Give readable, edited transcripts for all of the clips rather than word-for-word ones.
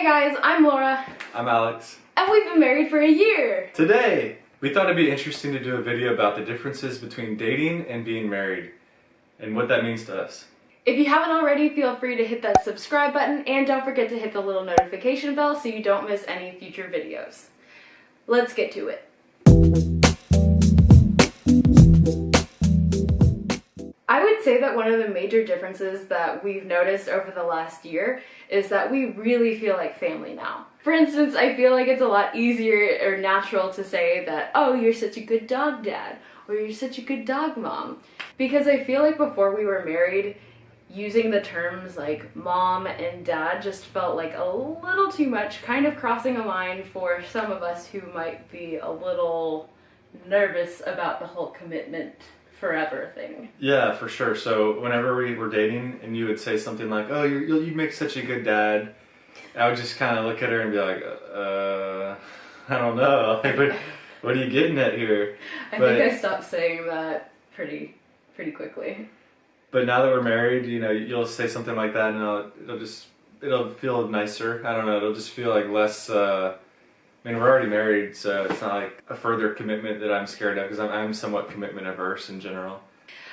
Hey guys, I'm Laura. I'm Alex. And we've been married for a year. Today, we thought it'd be interesting to do a video about the differences between dating and being married and what that means to us. If you haven't already, feel free to hit that subscribe button and don't forget to hit the little notification bell so you don't miss any future videos. Let's get to it. I would say that one of the major differences that we've noticed over the last year is that we really feel like family now. For instance, I feel like it's a lot easier or natural to say that, oh, you're such a good dog dad, or you're such a good dog mom. Because I feel like before we were married, using the terms like mom and dad just felt like a little too much, kind of crossing a line for some of us who might be a little nervous about the whole commitment forever thing. Yeah, for sure. So whenever we were dating and you would say something like, oh, you make such a good dad, I would just kind of look at her and be like, I don't know. Like, what are you getting at here? I think I stopped saying that pretty quickly. But now that we're married, you know, you'll say something like that and it'll feel nicer. I don't know, it'll just feel like less, I mean, we're already married, so it's not like a further commitment that I'm scared of, because I'm somewhat commitment averse in general.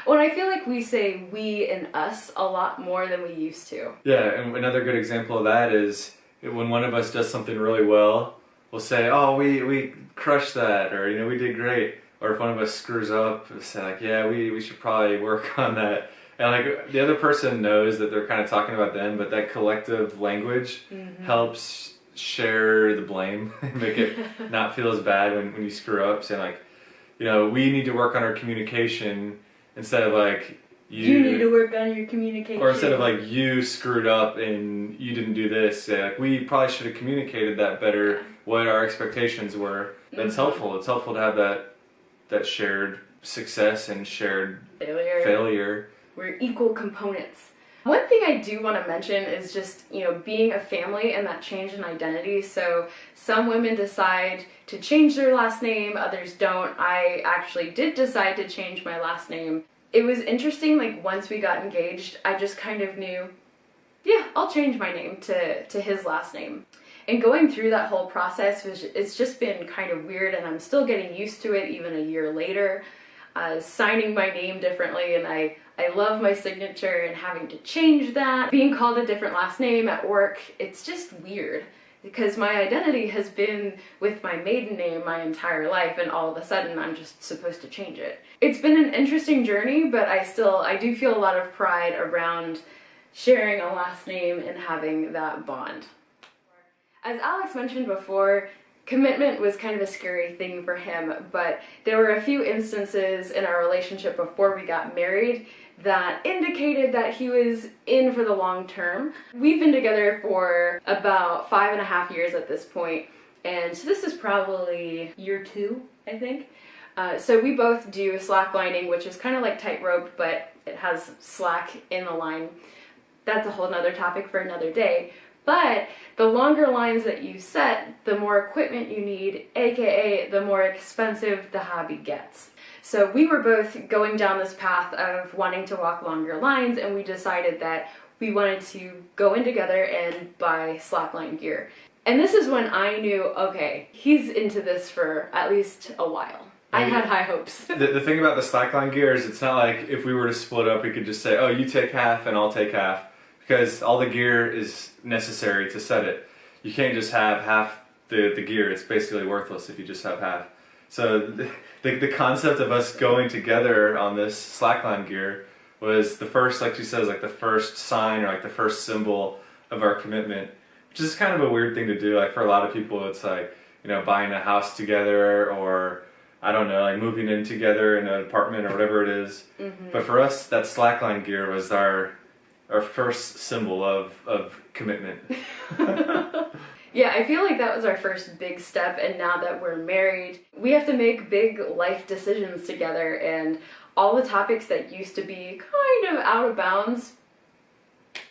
Well, I feel like we say we and us a lot more than we used to. Yeah, and another good example of that is when one of us does something really well, we'll say, oh, we crushed that, or, you know, we did great. Or if one of us screws up, we'll say, like, yeah, we should probably work on that. And, like, the other person knows that they're kind of talking about them, but that collective language helps share the blame, make it not feel as bad when you screw up, saying, like, you know, we need to work on our communication instead of, like, you need to work on your communication. Or instead of, like, you screwed up and you didn't do this, say, like, we probably should have communicated that better, what our expectations were. That's helpful. It's helpful to have that shared success and shared failure. We're equal components. One thing I do want to mention is just, you know, being a family and that change in identity. So some women decide to change their last name, others don't. I actually did decide to change my last name. It was interesting, like, once we got engaged, I just kind of knew, yeah, I'll change my name to his last name. And going through that whole process, it's just been kind of weird, and I'm still getting used to it even a year later. Signing my name differently, and I love my signature, and having to change that. Being called a different last name at work, it's just weird because my identity has been with my maiden name my entire life, and all of a sudden I'm just supposed to change it. It's been an interesting journey, but I do feel a lot of pride around sharing a last name and having that bond. As Alex mentioned before, commitment was kind of a scary thing for him, but there were a few instances in our relationship before we got married that indicated that he was in for the long term. We've been together for about 5.5 years at this point, and so this is probably year 2, I think. So we both do slacklining, which is kind of like tightrope, but it has slack in the line. That's a whole nother topic for another day. But the longer lines that you set, the more equipment you need, aka the more expensive the hobby gets. So we were both going down this path of wanting to walk longer lines, and we decided that we wanted to go in together and buy slackline gear. And this is when I knew, okay, he's into this for at least a while. I had high hopes. The thing about the slackline gear is it's not like if we were to split up, we could just say, oh, you take half and I'll take half. Because all the gear is necessary to set it. You can't just have half the gear. It's basically worthless if you just have half. So the concept of us going together on this slackline gear was the first, like she says, like the first sign or like the first symbol of our commitment, which is kind of a weird thing to do. Like for a lot of people, it's like, you know, buying a house together, or I don't know, like moving in together in an apartment or whatever it is. But for us, that slackline gear was our first symbol of commitment. Yeah, I feel like that was our first big step, and now that we're married, we have to make big life decisions together, and all the topics that used to be kind of out of bounds,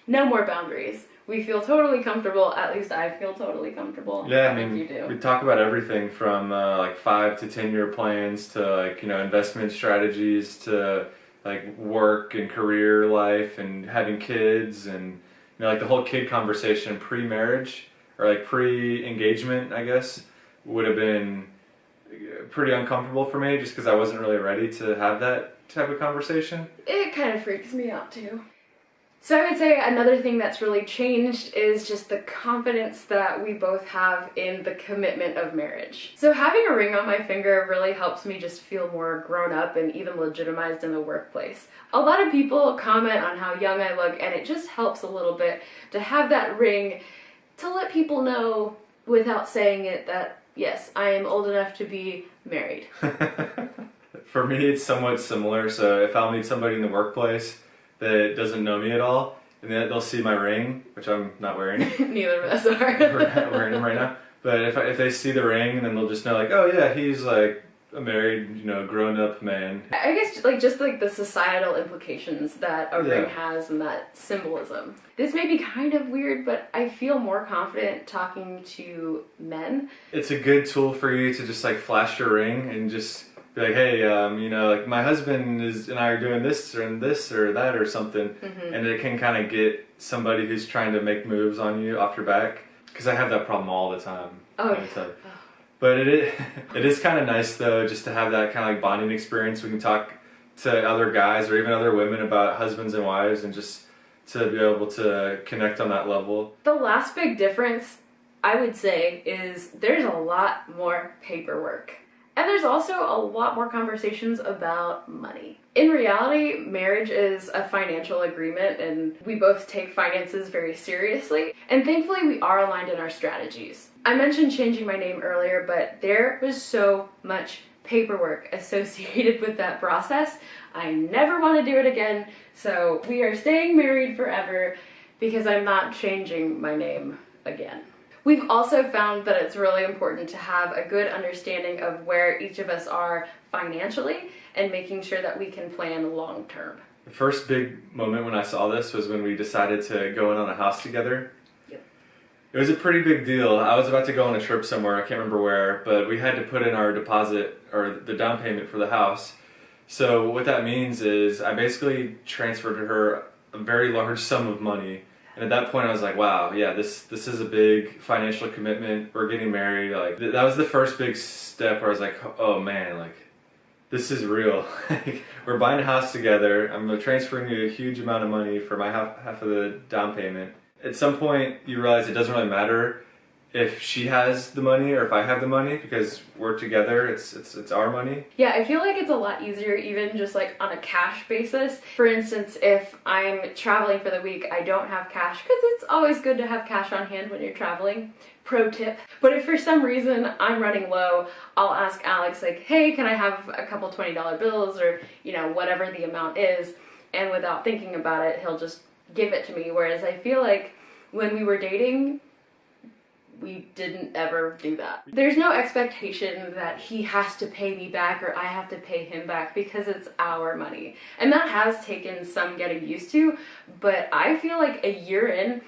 no more boundaries. We feel totally comfortable, at least I feel totally comfortable. Yeah, I mean, you do. We talk about everything from like 5 to 10 year plans to, like, you know, investment strategies to like work and career life and having kids, and, you know, like the whole kid conversation pre-marriage or like pre-engagement, I guess, would have been pretty uncomfortable for me just because I wasn't really ready to have that type of conversation. It kind of freaks me out too. So I would say another thing that's really changed is just the confidence that we both have in the commitment of marriage. So having a ring on my finger really helps me just feel more grown up and even legitimized in the workplace. A lot of people comment on how young I look, and it just helps a little bit to have that ring to let people know without saying it that, yes, I am old enough to be married. For me, it's somewhat similar. So if I'll meet somebody in the workplace that doesn't know me at all, and then they'll see my ring, which I'm not wearing. Neither of us are. We're not wearing them right now. But if they see the ring, then they'll just know, like, oh yeah, he's like a married, grown up man. I guess just the societal implications that a ring has and that symbolism. This may be kind of weird, but I feel more confident talking to men. It's a good tool for you to just like flash your ring and just be like, hey, like my husband and I are doing this or that or something, and it can kind of get somebody who's trying to make moves on you off your back. Because I have that problem all the time. Oh. But it is kind of nice though, just to have that kind of like bonding experience. We can talk to other guys or even other women about husbands and wives, and just to be able to connect on that level. The last big difference, I would say, is there's a lot more paperwork. And there's also a lot more conversations about money. In reality, marriage is a financial agreement, and we both take finances very seriously. And thankfully, we are aligned in our strategies. I mentioned changing my name earlier, but there was so much paperwork associated with that process. I never want to do it again, so we are staying married forever because I'm not changing my name again. We've also found that it's really important to have a good understanding of where each of us are financially and making sure that we can plan long term. The first big moment when I saw this was when we decided to go in on a house together. Yep. It was a pretty big deal. I was about to go on a trip somewhere, I can't remember where, but we had to put in our deposit or the down payment for the house. So what that means is I basically transferred to her a very large sum of money. And at that point I was like, wow, yeah, this is a big financial commitment. We're getting married. Like that was the first big step where I was like, oh man, like this is real. We're buying a house together. I'm transferring you a huge amount of money for my half of the down payment. At some point you realize it doesn't really matter if she has the money or if I have the money, because we're together, it's our money. Yeah, I feel like it's a lot easier even just like on a cash basis. For instance, if I'm traveling for the week, I don't have cash, because it's always good to have cash on hand when you're traveling. Pro tip. But if for some reason I'm running low, I'll ask Alex like, hey, can I have a couple $20 bills or, whatever the amount is. And without thinking about it, he'll just give it to me. Whereas I feel like when we were dating, we didn't ever do that. There's no expectation that he has to pay me back or I have to pay him back, because it's our money. And that has taken some getting used to, but I feel like a year in,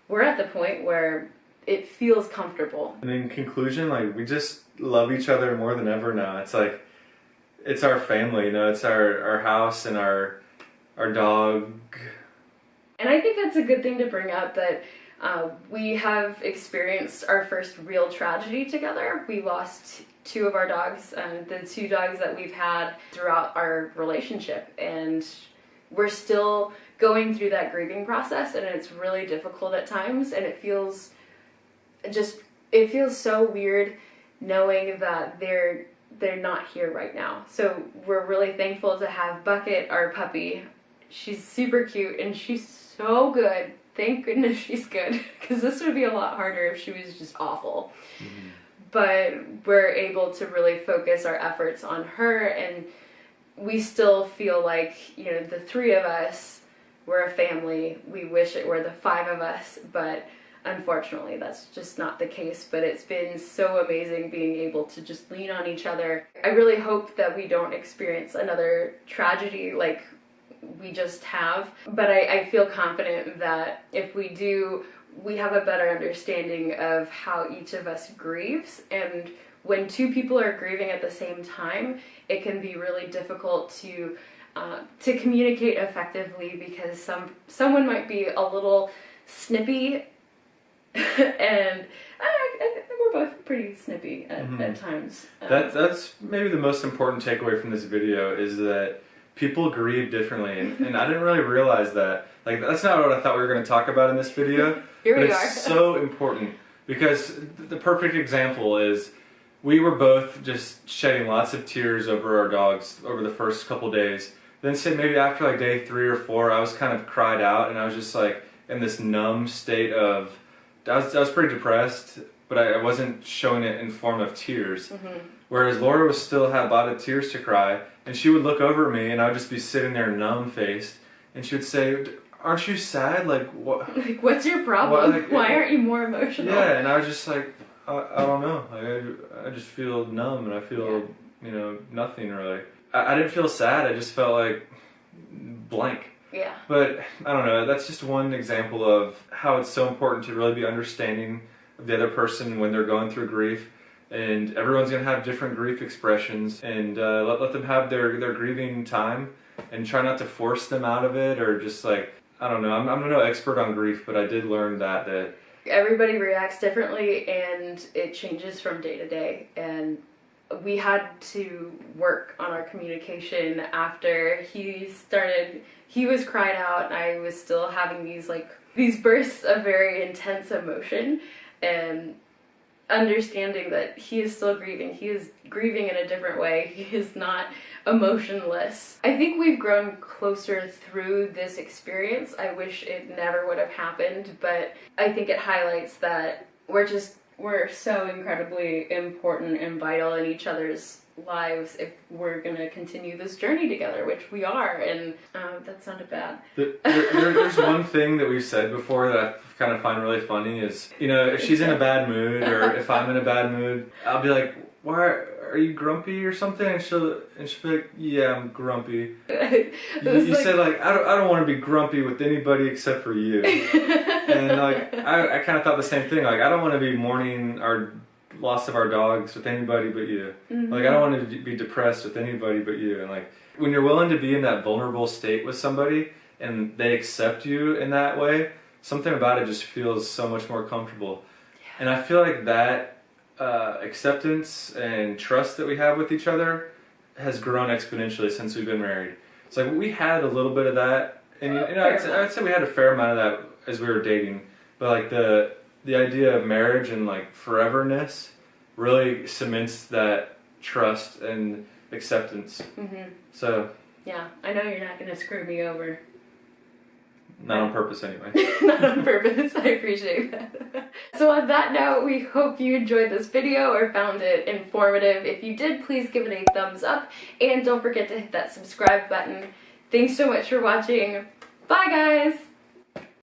we're at the point where it feels comfortable. And in conclusion, like we just love each other more than ever now. It's like, it's our family, it's our house and our dog. And I think that's a good thing to bring up, that we have experienced our first real tragedy together. We lost two of our dogs, the two dogs that we've had throughout our relationship, and we're still going through that grieving process, and it's really difficult at times, and it feels so weird knowing that they're not here right now. So we're really thankful to have Bucket, our puppy. She's super cute and she's so good. Thank goodness she's good, because this would be a lot harder if she was just awful. Mm-hmm. But we're able to really focus our efforts on her, and we still feel like, the three of us, we're a family. We wish it were the five of us, but unfortunately that's just not the case. But it's been so amazing being able to just lean on each other. I really hope that we don't experience another tragedy like we just have, but I feel confident that if we do, we have a better understanding of how each of us grieves. And when two people are grieving at the same time, it can be really difficult to communicate effectively, because someone might be a little snippy and pretty snippy at times. That's maybe the most important takeaway from this video is that people grieve differently, and I didn't really realize that. Like, that's not what I thought we were going to talk about in this video. Here but we are. It's so important because the perfect example is we were both just shedding lots of tears over our dogs over the first couple days. Then say maybe after like day 3 or 4, I was kind of cried out and I was just like in this numb state of, I was pretty depressed, but I wasn't showing it in form of tears. Whereas Laura was still had a lot of tears to cry, and she would look over at me and I would just be sitting there numb faced, and she would say, "Aren't you sad? Like what? Like, what's your problem? Why aren't you more emotional?" Yeah, and I was just like, I don't know. Like, I just feel numb and I feel nothing really. I didn't feel sad. I just felt like blank. Yeah. But I don't know. That's just one example of how it's so important to really be understanding of the other person when they're going through grief. And everyone's gonna have different grief expressions, and let them have their grieving time, and try not to force them out of it, or just like, I don't know. I'm no expert on grief, but I did learn that everybody reacts differently, and it changes from day to day. And we had to work on our communication after he was cried out, and I was still having these bursts of very intense emotion, and understanding that he is still grieving. He is grieving in a different way. He is not emotionless. I think we've grown closer through this experience. I wish it never would have happened, but I think it highlights that we're so incredibly important and vital in each other's lives if we're gonna continue this journey together, which we are. And that sounded bad. There's one thing that we've said before that I kind of find really funny is, if she's in a bad mood or if I'm in a bad mood, I'll be like, "Why are you grumpy or something?" And she'll be like, "Yeah, I'm grumpy." You say like, I don't want to be grumpy with anybody except for you." And like, I kind of thought the same thing. Like, I don't want to be mourning our loss of our dogs with anybody but you. Like, I don't want to be depressed with anybody but you. And like, when you're willing to be in that vulnerable state with somebody and they accept you in that way, something about it just feels so much more comfortable. And I feel like that acceptance and trust that we have with each other has grown exponentially since we've been married. It's like we had a little bit of that, and I'd say we had a fair amount of that as we were dating, but like the idea of marriage and like foreverness really cements that trust and acceptance. So yeah, I know you're not gonna screw me over. Not on purpose anyway. Not on purpose. I appreciate that. So on that note, we hope you enjoyed this video or found it informative. If you did, please give it a thumbs up, and don't forget to hit that subscribe button. Thanks so much for watching. Bye guys!